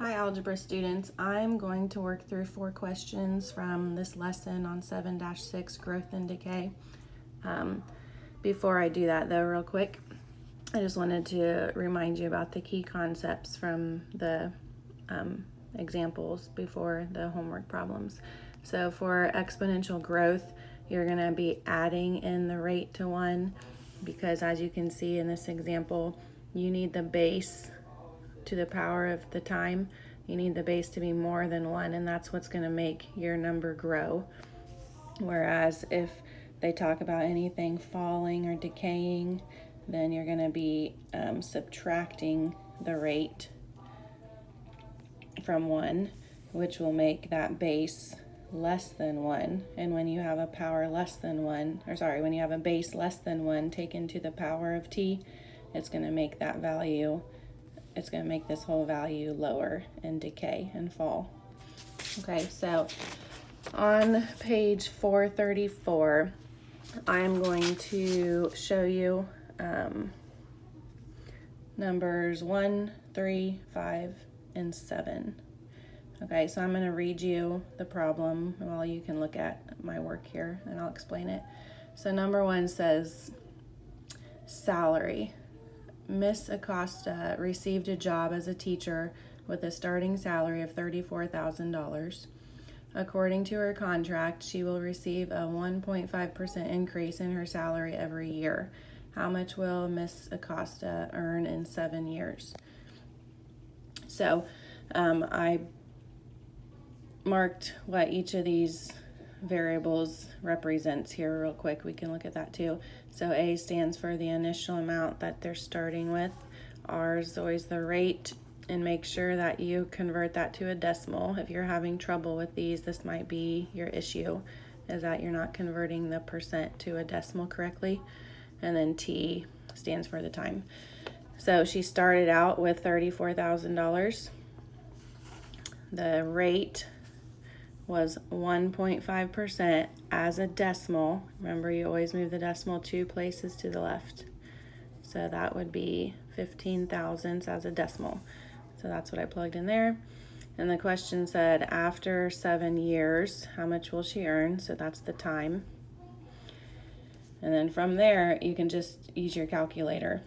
Hi algebra students, I'm going to work through 4 questions from this lesson on 7-6 growth and decay. Before I do that though, real quick, I just wanted to remind you about the key concepts from the examples before the homework problems. So for exponential growth, you're going to be adding in the rate to 1 because as you can see in this example, you need the base to the power of the time. You need the base to be more than 1, and that's what's going to make your number grow. Whereas if they talk about anything falling or decaying, then you're going to be subtracting the rate from 1, which will make that base less than 1. And when you have a power less than 1, when you have a base less than 1 taken to the power of t, it's going to make that value, it's going to make this whole value lower and decay and fall. Okay, so on page 434, I'm going to show you numbers 1, 3, 5, and 7. Okay, so I'm going to read you the problem while you can look at my work here and I'll explain it. So number 1 says salary. Miss Acosta received a job as a teacher with a starting salary of $34,000. According to her contract, she will receive a 1.5% increase in her salary every year. How much will Miss Acosta earn in 7 years? So I marked what each of these variables represents here real quick. We can look at that too. So A stands for the initial amount that they're starting with. R is always the rate, and make sure that you convert that to a decimal. If you're having trouble with these, this might be your issue, is that you're not converting the percent to a decimal correctly. And then T stands for the time. So she started out with $34,000. The rate was 1.5% as a decimal. Remember, you always move the decimal 2 places to the left. So that would be 15 thousandths as a decimal. So that's what I plugged in there. And the question said, after 7 years, how much will she earn? So that's the time. And then from there, you can just use your calculator.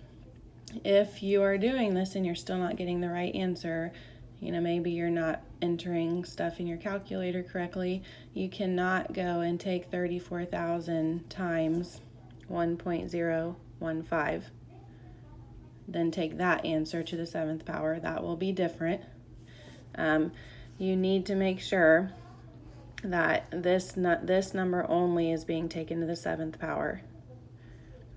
If you are doing this and you're still not getting the right answer, maybe you're not entering stuff in your calculator correctly, you cannot go and take 34,000 times 1.015. Then take that answer to the 7th power. That will be different. You need to make sure that this number only is being taken to the 7th power.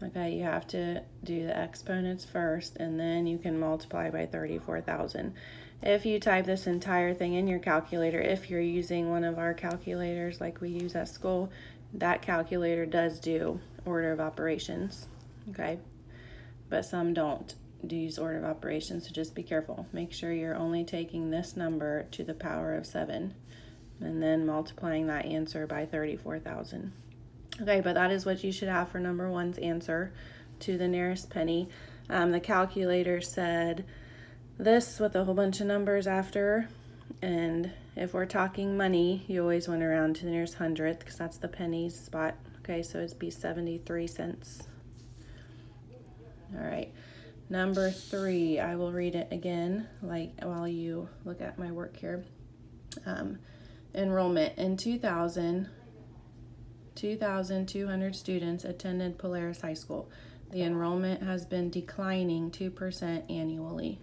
Okay, you have to do the exponents first, and then you can multiply by 34,000. If you type this entire thing in your calculator, if you're using one of our calculators like we use at school, that calculator does do order of operations, okay? But some don't use order of operations, so just be careful. Make sure you're only taking this number to the power of 7 and then multiplying that answer by 34,000. Okay, but that is what you should have for number 1's answer to the nearest penny. The calculator said this with a whole bunch of numbers after, and if we're talking money, you always went around to the nearest hundredth because that's the pennies spot. Okay, so it'd be 73 cents. All right, number 3, I will read it again while you look at my work here. Enrollment in 2000, 2,200 students attended Polaris High School. The enrollment has been declining 2% annually.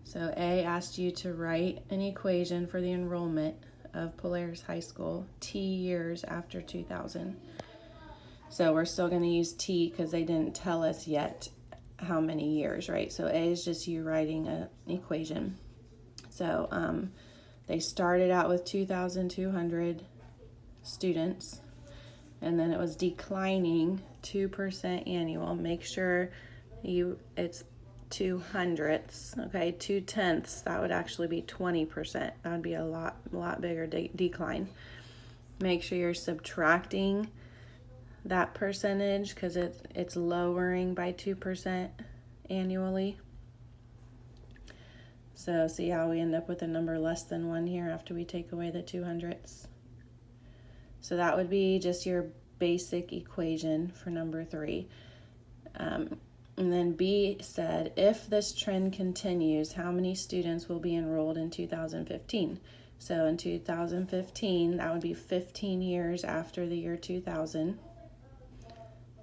So A asked you to write an equation for the enrollment of Polaris High School T years after 2000. So we're still going to use T because they didn't tell us yet how many years, right? So A is just you writing an equation. So they started out with 2,200 students, and then it was declining 2% annual. Make sure it's 2/100ths, okay? 2/10ths, that would actually be 20%. That would be a lot bigger decline. Make sure you're subtracting that percentage because it's lowering by 2% annually. So see how we end up with a number less than 1 here after we take away the 200ths. So that would be just your basic equation for number 3. And then B said, if this trend continues, how many students will be enrolled in 2015? So in 2015, that would be 15 years after the year 2000.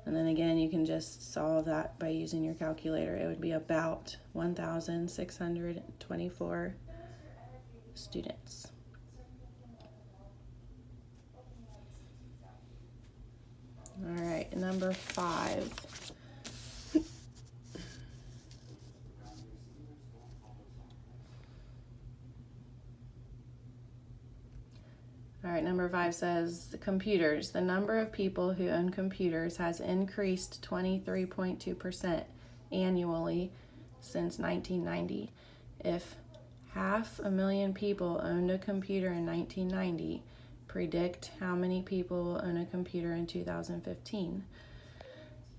And then again, you can just solve that by using your calculator. It would be about 1,624 students. All right, number 5. All right, number 5 says computers. The number of people who own computers has increased 23.2% annually since 1990. If 500,000 people owned a computer in 1990, predict how many people will own a computer in 2015.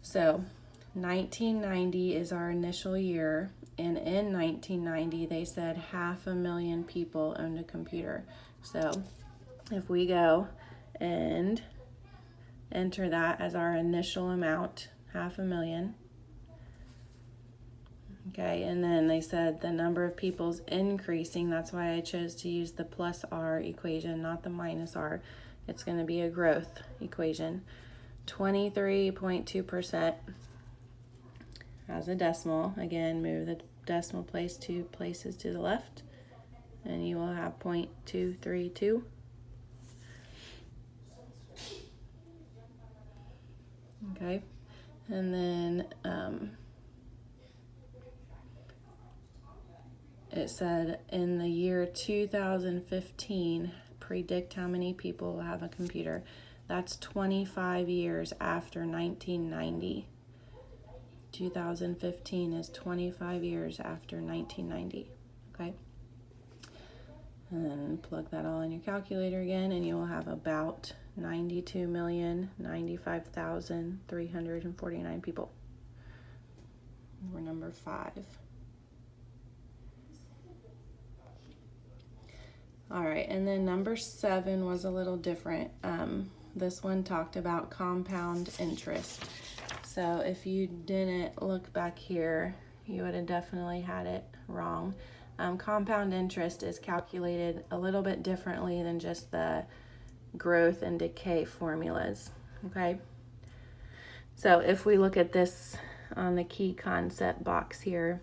So 1990 is our initial year, and in 1990 they said 500,000 people owned a computer. So if we go and enter that as our initial amount, 500,000, okay, and then they said the number of people's increasing. That's why I chose to use the plus R equation, not the minus R. It's going to be a growth equation. 23.2% as a decimal. Again, move the decimal place 2 places to the left, and you will have 0.232. Okay, and then it said in the year 2015, predict how many people will have a computer. That's 25 years after 1990. 2015 is 25 years after 1990, okay? And then plug that all in your calculator again, and you will have about 92,095,349 people. We're number 5. All right, and then number 7 was a little different. This one talked about compound interest. So if you didn't look back here, you would have definitely had it wrong. Compound interest is calculated a little bit differently than just the growth and decay formulas, okay? So if we look at this on the key concept box here,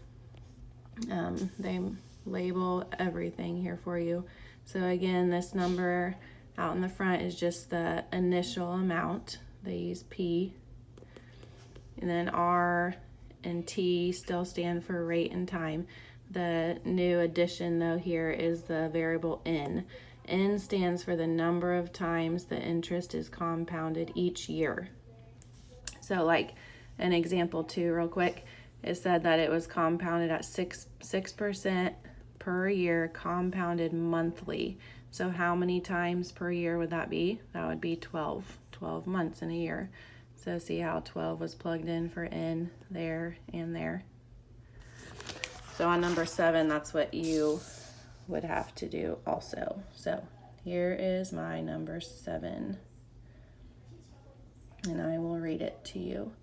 they label everything here for you. So again, this number out in the front is just the initial amount. They use P. And then R and T still stand for rate and time. The new addition though here is the variable N. N stands for the number of times the interest is compounded each year. So like an example 2 real quick, it said that it was compounded at 6% per year, compounded monthly. So how many times per year would that be? That would be 12 months in a year. So see how 12 was plugged in for N there and there. So on number 7, that's what you would have to do also. So here is my number 7, and I will read it to you.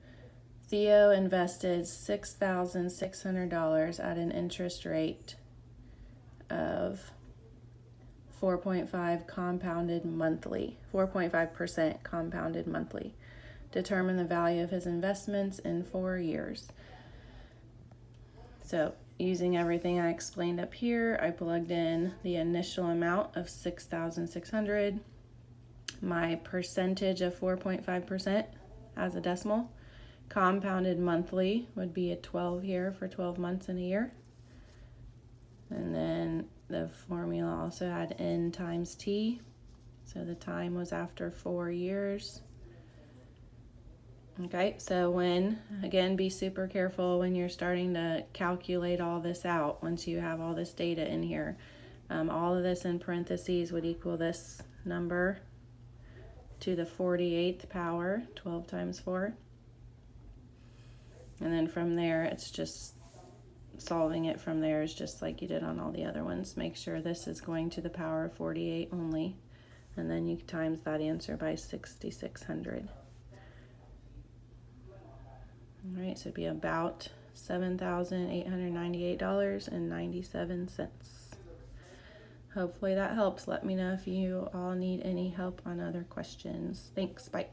Theo invested $6,600 at an interest rate of 4.5 compounded monthly, 4.5% compounded monthly. Determine the value of his investments in 4 years. So using everything I explained up here, I plugged in the initial amount of 6,600, my percentage of 4.5% as a decimal. Compounded monthly would be a 12 here for 12 months in a year. And then the formula also had N times T. So the time was after 4 years. Okay, so again, be super careful when you're starting to calculate all this out. Once you have all this data in here, all of this in parentheses would equal this number to the 48th power, 12 times 4. And then from there, it's just solving it from there is just like you did on all the other ones. Make sure this is going to the power of 48 only, and then you times that answer by 6,600. All right, so it'd be about $7,898.97. Hopefully that helps. Let me know if you all need any help on other questions. Thanks. Bye.